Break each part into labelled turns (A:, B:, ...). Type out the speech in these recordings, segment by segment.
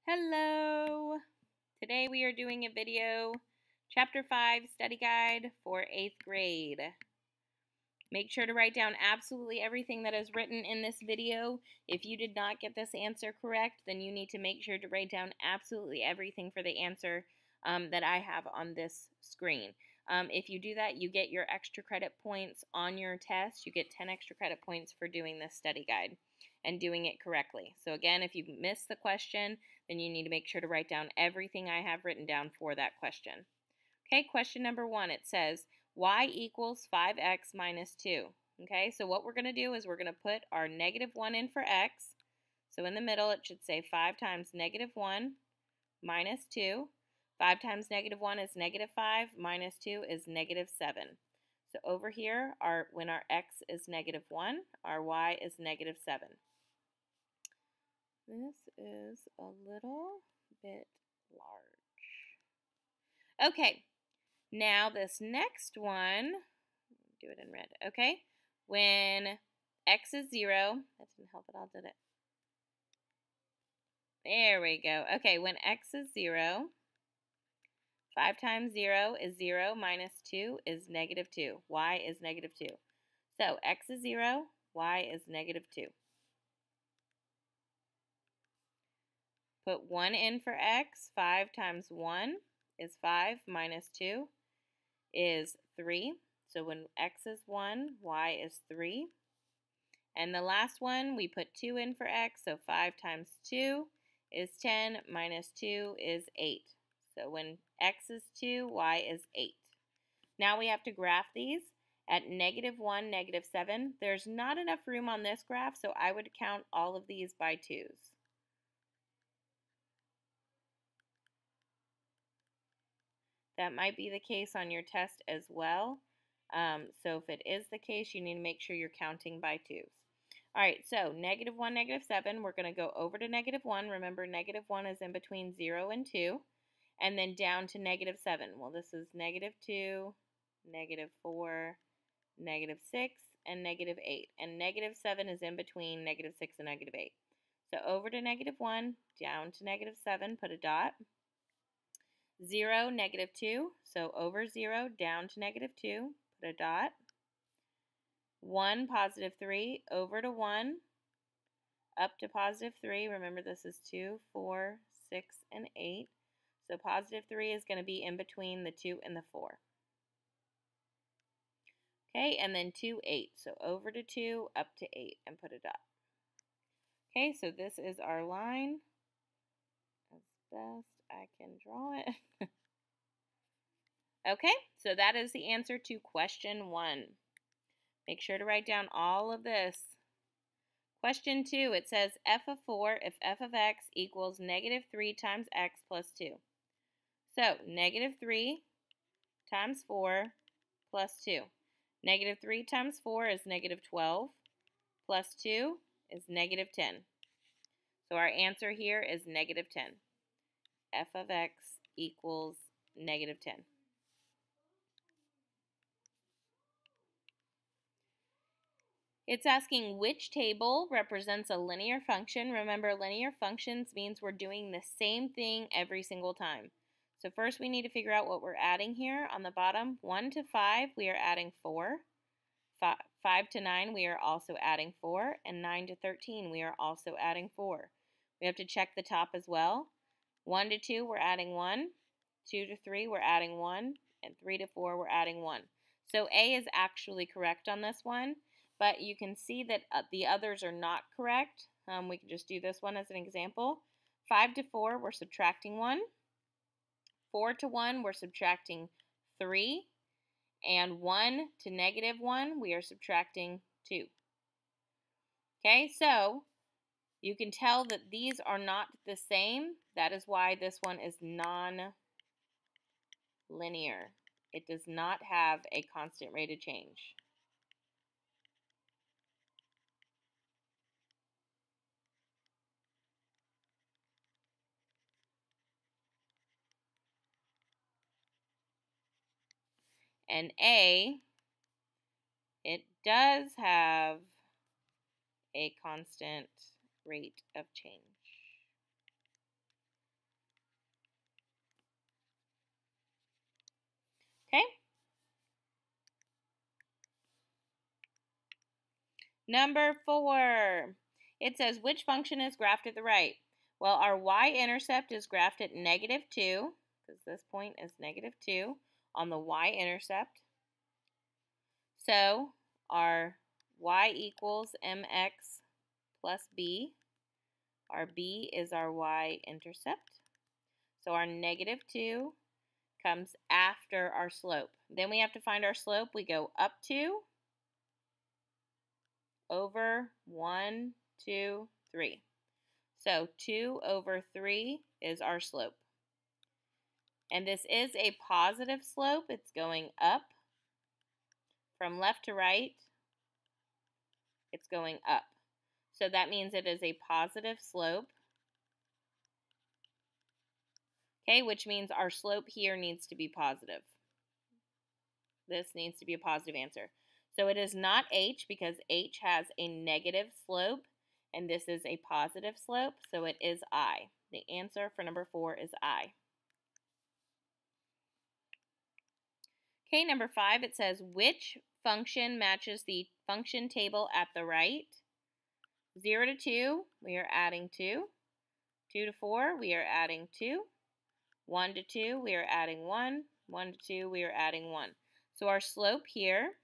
A: Hello! Today we are doing a video, Chapter 5 Study Guide for 8th grade. Make sure to write down absolutely everything that is written in this video. If you did not get this answer correct, then you need to make sure to write down absolutely everything for the answer that I have on this screen. If you do that, you get your extra credit points on your test. You get 10 extra credit points for doing this study guide and doing it correctly. So again, if you miss the question, then you need to make sure to write down everything I have written down for that question. Okay, question number 1, it says y equals 5x minus 2. Okay, so what we're going to do is we're going to put our negative 1 in for x. So in the middle it should say 5 times negative 1 minus 2. 5 times negative 1 is negative 5, minus 2 is negative 7. So over here, when our x is negative 1, our y is negative 7. This is a little bit large. Okay, now this next one, do it in red, okay? When x is 0, that didn't help at all, did it? There we go. Okay, when x is 0, 5 times 0 is 0, minus 2 is negative 2. Y is negative 2. So x is 0, y is negative 2. Put 1 in for x. 5 times 1 is 5, minus 2 is 3. So when x is 1, y is 3. And the last one, we put 2 in for x. So 5 times 2 is 10, minus 2 is 8. So when x is 2, y is 8. Now we have to graph these at negative 1, negative 7. There's not enough room on this graph, so I would count all of these by 2's. That might be the case on your test as well. So if it is the case, you need to make sure you're counting by 2's. All right, so negative 1, negative 7, we're going to go over to negative 1. Remember, negative 1 is in between 0 and 2. And then down to negative 7. Well, this is negative 2, negative 4, negative 6, and negative 8. And negative 7 is in between negative 6 and negative 8. So over to negative 1, down to negative 7, put a dot. 0, negative 2, so over 0, down to negative 2, put a dot. 1, positive 3, over to 1, up to positive 3. Remember, this is 2, 4, 6, and 8. So positive 3 is going to be in between the 2 and the 4. Okay, and then 2, 8. So over to 2, up to 8, and put a dot. Okay, so this is our line as best I can draw it. Okay, so that is the answer to question 1. Make sure to write down all of this. Question 2, it says f of 4 if f of x equals negative 3 times x plus 2. So negative 3 times 4 plus 2. Negative 3 times 4 is negative 12, plus 2 is negative 10. So our answer here is negative 10. F of x equals negative 10. It's asking which table represents a linear function. Remember, linear functions means we're doing the same thing every single time. So first we need to figure out what we're adding here. On the bottom, 1 to 5, we are adding 4. 5 to 9, we are also adding 4. And 9 to 13, we are also adding 4. We have to check the top as well. 1 to 2, we're adding 1. 2 to 3, we're adding 1. And 3 to 4, we're adding 1. So A is actually correct on this one. But you can see that the others are not correct. We can just do this one as an example. 5 to 4, we're subtracting 1. 4 to 1, we're subtracting 3. And 1 to negative 1, we are subtracting 2. Okay, so you can tell that these are not the same. That is why this one is non-linear. It does not have a constant rate of change. And A, it does have a constant rate of change. Okay? Number 4, it says which function is graphed at the right? Well, our y-intercept is graphed at -2, because this point is -2 on the y-intercept. So our y equals mx plus b. Our b is our y-intercept. So our -2 comes after our slope. Then we have to find our slope. We go up 2 over 1, 2, 3. So 2 over 3 is our slope. And this is a positive slope. It's going up. From left to right, it's going up. So that means it is a positive slope. Okay, which means our slope here needs to be positive. This needs to be a positive answer. So it is not h because h has a negative slope, and this is a positive slope, so it is I. The answer for number 4 is I. Okay, number 5, it says which function matches the function table at the right? 0 to 2, we are adding 2. 2 to 4, we are adding 2. 1 to 2, we are adding 1. 1 to 2, we are adding 1. So our slope here,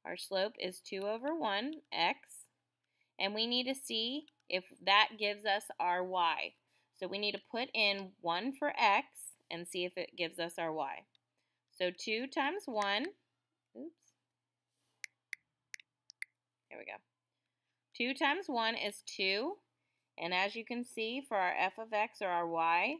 A: our slope is 2 over 1, x, and we need to see if that gives us our y. So we need to put in 1 for x and see if it gives us our y. So 2 times 1, oops, there we go. 2 times 1 is 2, and as you can see for our f of x or our y,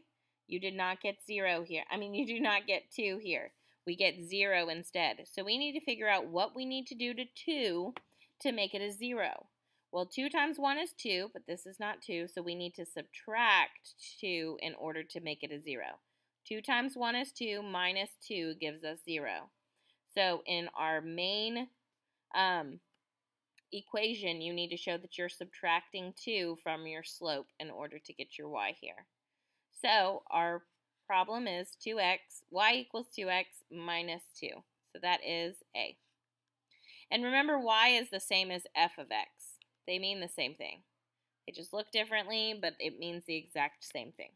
A: you did not get 0 here. You do not get 2 here. We get 0 instead. So we need to figure out what we need to do to 2 to make it a 0. Well, 2 times 1 is 2, but this is not 2, so we need to subtract 2 in order to make it a 0. 2 times 1 is 2, minus 2 gives us 0. So in our main equation, you need to show that you're subtracting 2 from your slope in order to get your y here. So our problem is 2x, y equals 2x minus 2. So that is A. And remember, y is the same as f of x. They mean the same thing. They just look differently, but it means the exact same thing.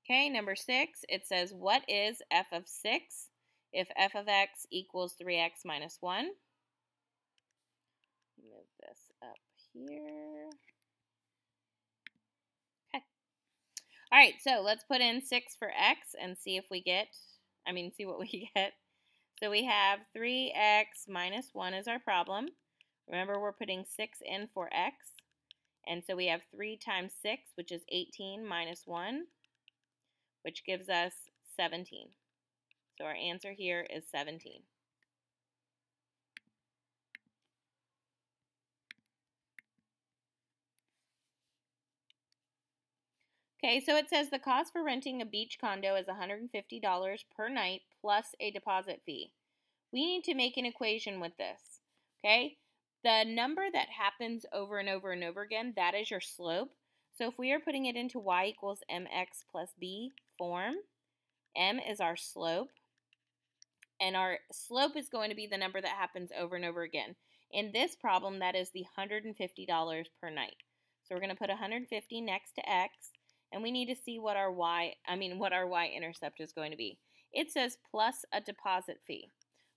A: Okay, number 6, it says, what is f of 6 if f of x equals 3x minus 1? Move this up here. Okay. All right, so let's put in 6 for x and see if we get, see what we get. So we have 3x minus 1 is our problem. Remember, we're putting 6 in for x. And so we have 3 times 6, which is 18 minus 1, which gives us 17. So our answer here is 17. Okay, so it says the cost for renting a beach condo is $150 per night plus a deposit fee. We need to make an equation with this, okay? The number that happens over and over and over again, that is your slope. So if we are putting it into y equals mx plus b form, m is our slope, and our slope is going to be the number that happens over and over again. In this problem, that is the $150 per night. So we're going to put 150 next to x, and we need to see what our y-intercept is going to be. It says plus a deposit fee.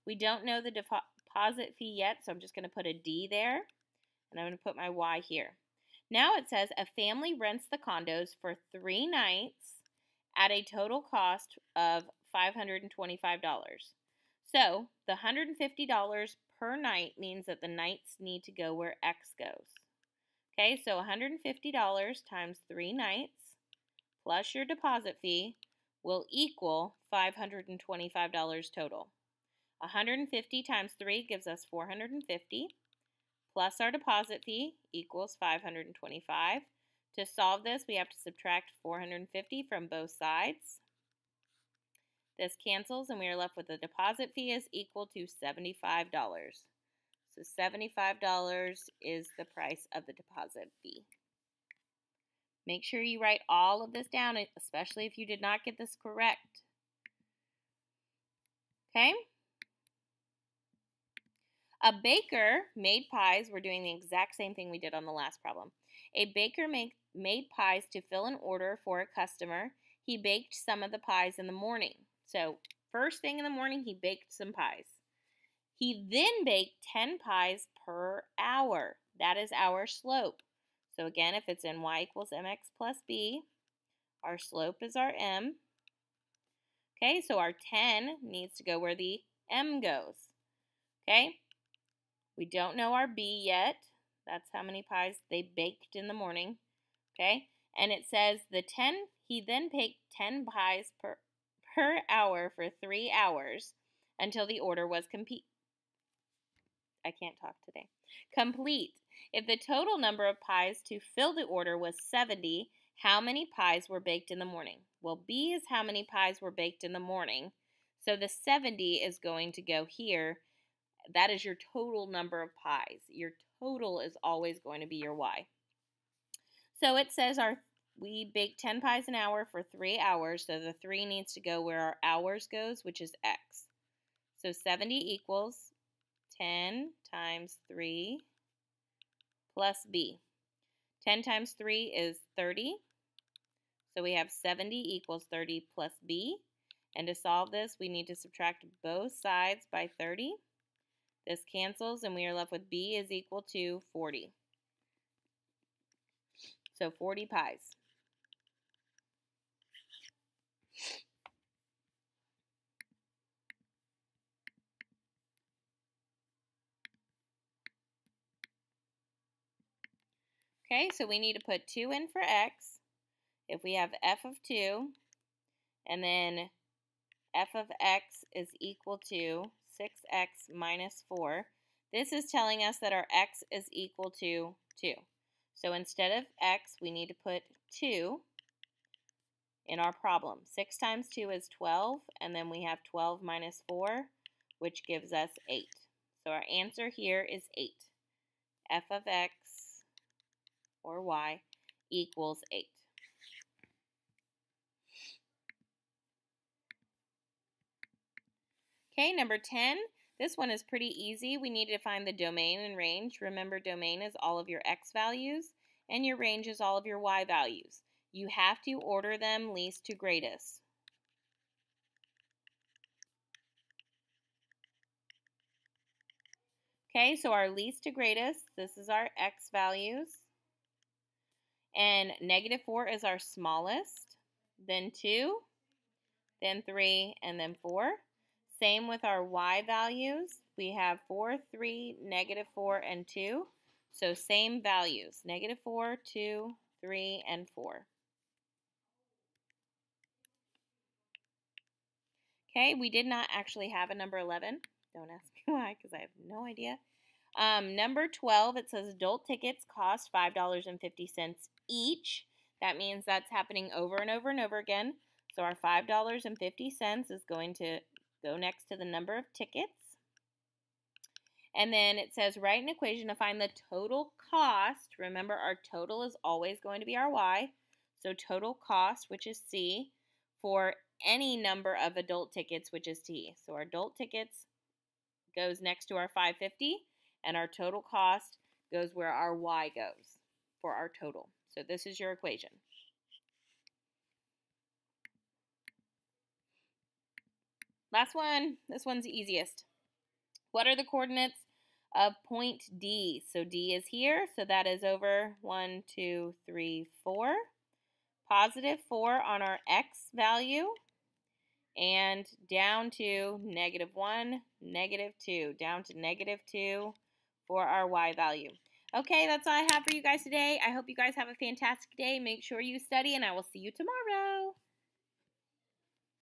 A: We don't know the deposit fee yet, so I'm just going to put a D there, and I'm going to put my Y here. Now it says a family rents the condos for 3 nights at a total cost of $525. So the $150 per night means that the nights need to go where X goes. Okay, so $150 times 3 nights plus your deposit fee will equal $525 total. 150 times 3 gives us 450, plus our deposit fee equals 525. To solve this, we have to subtract 450 from both sides. This cancels, and we are left with the deposit fee is equal to $75. So $75 is the price of the deposit fee. Make sure you write all of this down, especially if you did not get this correct. Okay? A baker made pies. We're doing the exact same thing we did on the last problem. A baker made pies to fill an order for a customer. He baked some of the pies in the morning. So first thing in the morning, he baked some pies. He then baked 10 pies per hour. That is our slope. So again, if it's in y equals mx plus b, our slope is our m. Okay, so our 10 needs to go where the m goes. Okay, we don't know our b yet. That's how many pies they baked in the morning. Okay, and it says he then baked 10 pies per hour for 3 hours until the order was complete. Complete. If the total number of pies to fill the order was 70, how many pies were baked in the morning? Well, B is how many pies were baked in the morning. So the 70 is going to go here. That is your total number of pies. Your total is always going to be your Y. So it says we bake 10 pies an hour for 3 hours. So the 3 needs to go where our hours goes, which is X. So 70 equals 10 times 3 plus B. 10 times 3 is 30. So we have 70 equals 30 plus B. And to solve this, we need to subtract both sides by 30. This cancels, and we are left with B is equal to 40. So 40 pies. Okay, so we need to put 2 in for X. If we have f of 2, and then f of x is equal to 6x minus 4, this is telling us that our x is equal to 2. So instead of x, we need to put 2 in our problem. 6 times 2 is 12, and then we have 12 minus 4, which gives us 8. So our answer here is 8. F of x, or y, equals 8. Okay, number 10. This one is pretty easy. We need to find the domain and range. Remember, domain is all of your x values, and your range is all of your y values. You have to order them least to greatest. Okay, so our least to greatest, this is our x values. And -4 is our smallest, then 2, then 3, and then 4. Same with our y values. We have 4, 3, -4, and 2. So same values, -4, 2, 3, and 4. Okay, we did not actually have a number 11. Don't ask me why, because I have no idea. Number 12, it says adult tickets cost $5.50 each. That means that's happening over and over and over again. So our $5.50 is going to go next to the number of tickets. And then it says write an equation to find the total cost. Remember, our total is always going to be our Y. So total cost, which is C, for any number of adult tickets, which is T. So our adult tickets goes next to our $5.50, and our total cost goes where our Y goes for our total. So this is your equation. Last one. This one's the easiest. What are the coordinates of point D? So D is here, so that is over 1, 2, 3, 4. +4 on our x value, and down to -1, -2, down to -2 for our y value. Okay, that's all I have for you guys today. I hope you guys have a fantastic day. Make sure you study, and I will see you tomorrow.